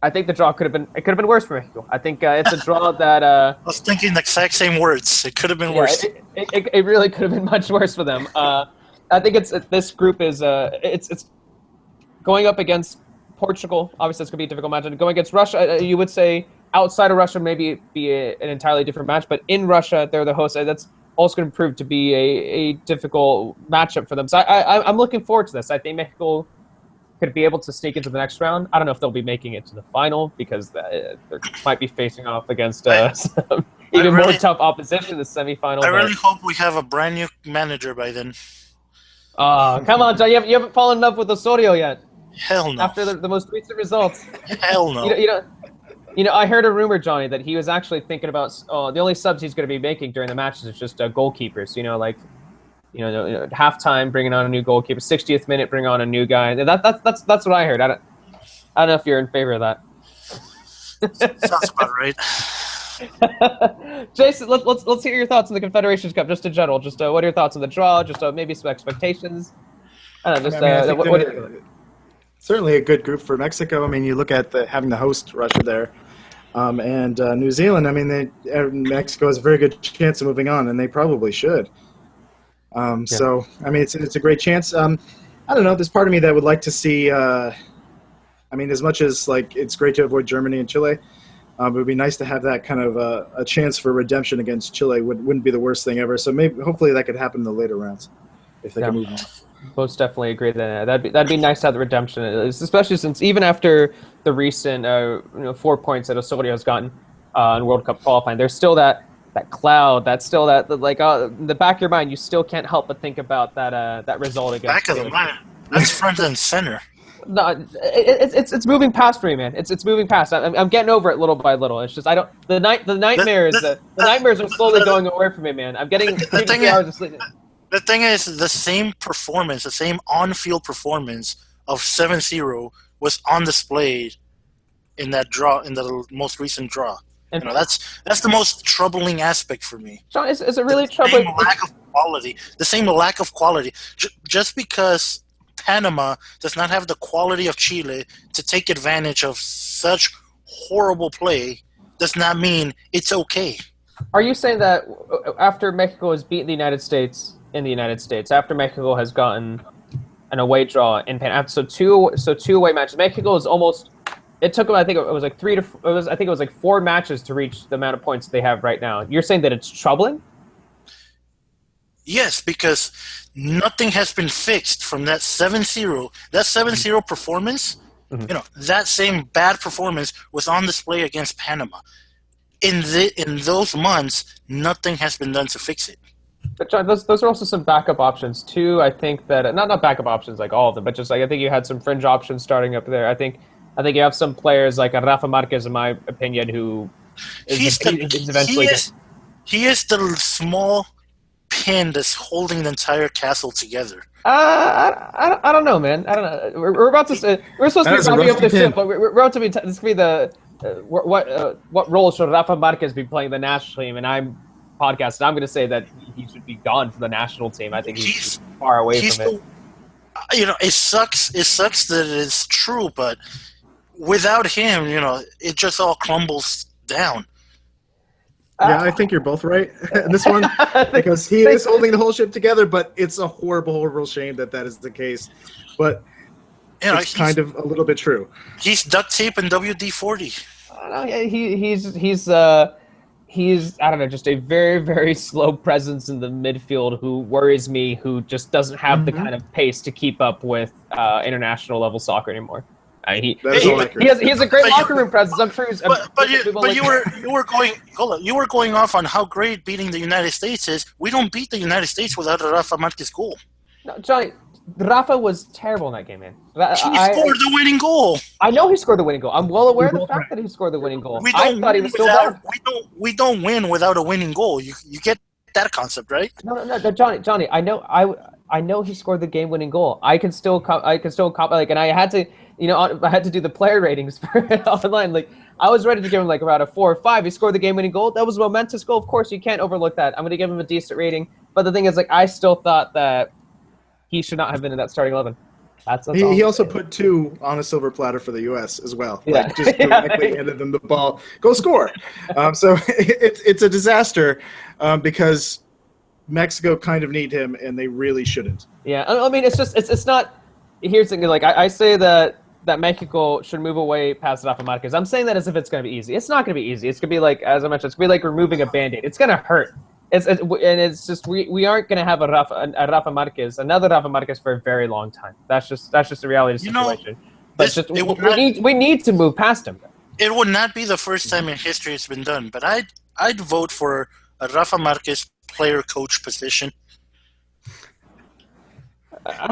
Speaker 1: I think the draw could have been worse for Mexico. I think it's a draw that.
Speaker 2: I was thinking the exact same words. It could have been worse.
Speaker 1: It really could have been much worse for them. I think this group is it's going up against Portugal. Obviously, it's going to be a difficult match. And going against Russia, you would say outside of Russia maybe be an entirely different match. But in Russia, they're the host. That's also going to prove to be a difficult matchup for them. So I'm looking forward to this. I think Mexico could be able to sneak into the next round. I don't know if they'll be making it to the final because they might be facing off against some more tough opposition in the semifinal.
Speaker 2: I really hope we have a brand new manager by then.
Speaker 1: Come on, John. You haven't fallen in love with Osorio yet.
Speaker 2: Hell no.
Speaker 1: After the most recent results.
Speaker 2: Hell no.
Speaker 1: I heard a rumor, Johnny, that he was actually thinking about the only subs he's going to be making during the matches is just goalkeepers. Halftime, bringing on a new goalkeeper. 60th minute, bring on a new guy. That's what I heard. I don't know if you're in favor of that.
Speaker 2: Sounds about right.
Speaker 1: Jason, let's hear your thoughts on the Confederations Cup, just in general. Just what are your thoughts on the draw? Just maybe some expectations. I don't know.
Speaker 3: Certainly a good group for Mexico. I mean, you look at having the host Russia there, and New Zealand. I mean, Mexico has a very good chance of moving on, and they probably should. So, I mean, it's a great chance. I don't know. There's part of me that would like to see. I mean, as much as it's great to avoid Germany and Chile, it would be nice to have that kind of a chance for redemption against Chile. Wouldn't be the worst thing ever. So hopefully, that could happen in the later rounds if they can move on.
Speaker 1: Most definitely agree that that'd be nice to have the redemption, especially since even after the recent 4 points that Osorio has gotten in World Cup qualifying, there's still that cloud, that's still in the back of your mind. You still can't help but think about that result against.
Speaker 2: Back of the mind. That's front and center.
Speaker 1: No, it's moving past for me, man. It's moving past. I'm getting over it little by little. It's just I don't the nightmares are slowly going away from me, man. I'm getting 3 to 3 hours of sleep.
Speaker 2: The thing is, the same performance, the same on-field performance of 7-0 was on display in that draw, in the most recent draw.
Speaker 1: And
Speaker 2: that's the most troubling aspect for me.
Speaker 1: John, is it really
Speaker 2: The
Speaker 1: troubling?
Speaker 2: same lack of quality. The same lack of quality. Just because Panama does not have the quality of Chile to take advantage of such horrible play does not mean it's okay.
Speaker 1: Are you saying that after Mexico has beaten the United States in the United States, after Mexico has gotten an away draw in Panama, so two away matches, Mexico is almost. It took them, I think it was like 4 matches to reach the amount of points they have right now. You're saying that it's troubling?
Speaker 2: Yes, because nothing has been fixed from that 7-0. That 7-0 performance, that same bad performance was on display against Panama. In those months, nothing has been done to fix it.
Speaker 1: But John, those are also some backup options too. I think that not backup options like all of them, but just like I think you had some fringe options starting up there. I think you have some players like Rafa Marquez, in my opinion, who is eventually.
Speaker 2: He is the small pin that's holding the entire castle together.
Speaker 1: I don't know, man. I don't know. We're about to. We're supposed to be wrapping up the ship, but we're about to be. This could be the what role should Rafa Marquez be playing the national team? And I'm podcasting. I'm going to say that he should be gone from the national team. I think he's far away from it.
Speaker 2: It sucks. It sucks that it's true, but without him, it just all crumbles down.
Speaker 3: Yeah, I think you're both right in this one because he is holding the whole ship together, but it's a horrible, horrible shame that is the case. But it's kind of a little bit true.
Speaker 2: He's duct tape and WD-40.
Speaker 1: He's I don't know, just a very, very slow presence in the midfield who worries me, who just doesn't have the kind of pace to keep up with international level soccer anymore. He has a great locker room presence. I'm sure.
Speaker 2: You were going off on how great beating the United States is. We don't beat the United States without a Rafa Marquez goal.
Speaker 1: No, Johnny, Rafa was terrible in that game, man.
Speaker 2: He scored the winning goal.
Speaker 1: I know he scored the winning goal. I'm well aware of the fact that he scored the winning goal. I thought he was still bad.
Speaker 2: We don't win without a winning goal. You get that concept, right?
Speaker 1: No, Johnny. I know he scored the game-winning goal. I can still and I had to. I had to do the player ratings for it online. Like, I was ready to give him like around a 4 or 5. He scored the game-winning goal. That was a momentous goal. Of course, you can't overlook that. I'm going to give him a decent rating. But the thing is, like, I still thought that he should not have been in that starting 11.
Speaker 3: He also put 2 on a silver platter for the U.S. as well. Yeah. Like, just directly handed them the ball. Go score. So it's a disaster because Mexico kind of need him, and they really shouldn't.
Speaker 1: Yeah, I mean, it's not. Here's the thing. Like, I say that Mexico should move away past Rafa Marquez. I'm saying that as if it's going to be easy. It's not going to be easy. It's going to be like, as I mentioned, it's going to be like removing a Band-Aid. It's going to hurt. It's just we aren't going to have a Rafa Marquez, another Rafa Marquez for a very long time. That's just the reality of the situation. But we need to move past him.
Speaker 2: It would not be the first time in history it's been done, but I'd vote for a Rafa Marquez player-coach position.
Speaker 1: I'll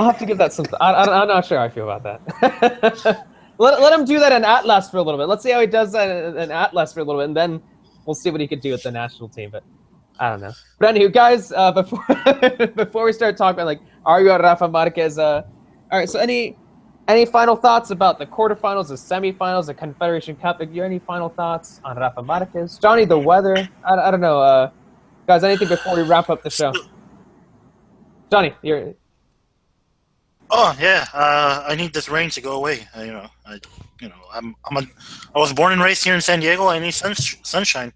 Speaker 1: have to give that some. I'm not sure how I feel about that. let him do that in Atlas for a little bit. Let's see how he does that in Atlas for a little bit, and then we'll see what he could do with the national team. But I don't know. But anywho, guys, before we start talking about, like, are you a Rafa Marquez? All right. So any final thoughts about the quarterfinals, the semifinals, the Confederation Cup? Any final thoughts on Rafa Marquez? Johnny, the weather? I don't know. Guys, anything before we wrap up the show? Johnny, you're.
Speaker 2: Oh yeah, I need this rain to go away. I was born and raised here in San Diego. I need sunshine.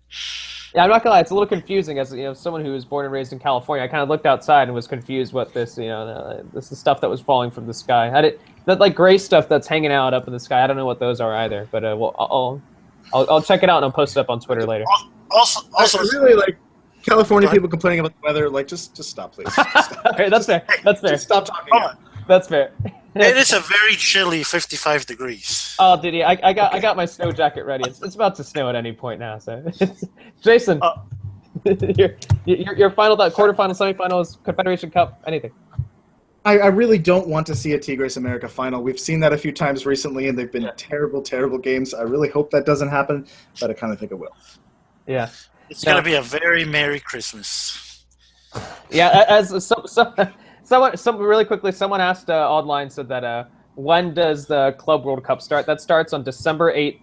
Speaker 1: Yeah, I'm not gonna lie. It's a little confusing as someone who was born and raised in California. I kind of looked outside and was confused what this this is stuff that was falling from the sky. That like gray stuff that's hanging out up in the sky. I don't know what those are either. But I'll check it out and I'll post it up on Twitter later.
Speaker 2: Also,
Speaker 3: I really like California people complaining about the weather. Like, just stop, please. Stop.
Speaker 1: Okay, that's fair. That's fair.
Speaker 3: Just stop talking.
Speaker 1: That's fair.
Speaker 2: It is a very chilly 55 degrees.
Speaker 1: Oh, did he? I got my snow jacket ready. It's about to snow at any point now. So, Jason, your final thought, quarterfinals, semifinals, Confederation Cup, anything?
Speaker 3: I really don't want to see a Tigres America final. We've seen that a few times recently, and they've been terrible, terrible games. I really hope that doesn't happen, but I kind of think it will.
Speaker 1: Yeah.
Speaker 2: It's going to be a very Merry Christmas.
Speaker 1: Yeah, someone really quickly, someone asked online, said that when does the Club World Cup start? That starts on December 8th.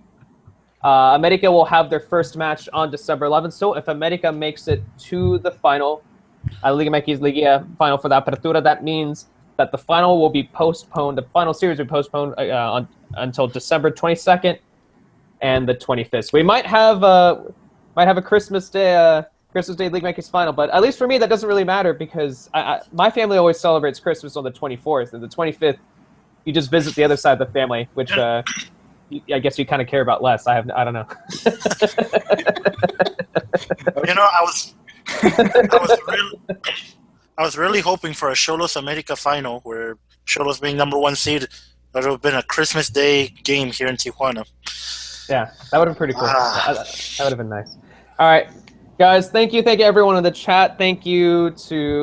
Speaker 1: America will have their first match on December 11th. So if America makes it to the final, Liga MX Liga final for the Apertura, that means that the final will be postponed. The final series will be postponed until December 22nd and the 25th. So we might have a Christmas Day Liga MX final, but at least for me that doesn't really matter because my family always celebrates Christmas on the 24th, and the 25th you just visit the other side of the family, which I guess you kind of care about less. I don't know.
Speaker 2: I was really hoping for a Xolos America final where Xolos being number 1 seed, that would have been a Christmas Day game here in Tijuana.
Speaker 1: Yeah, that would have been pretty cool. That would have been nice. All right, guys, thank you everyone in the chat. Thank you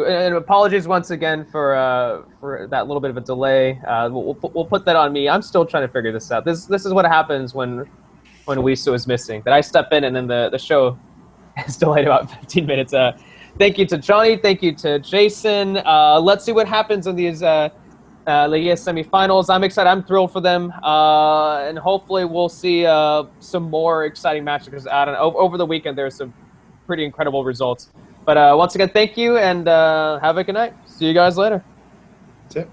Speaker 1: and apologies once again for that little bit of a delay. We'll put that on me. I'm still trying to figure this out. This is what happens when Wiso is missing. That I step in and then the show is delayed about 15 minutes. Thank you to Johnny. Thank you to Jason. Let's see what happens in these Liga semifinals. I'm excited. I'm thrilled for them. And hopefully we'll see some more exciting matches because over the weekend there's some pretty incredible results. But once again, thank you and have a good night. See you guys later.
Speaker 3: That's it.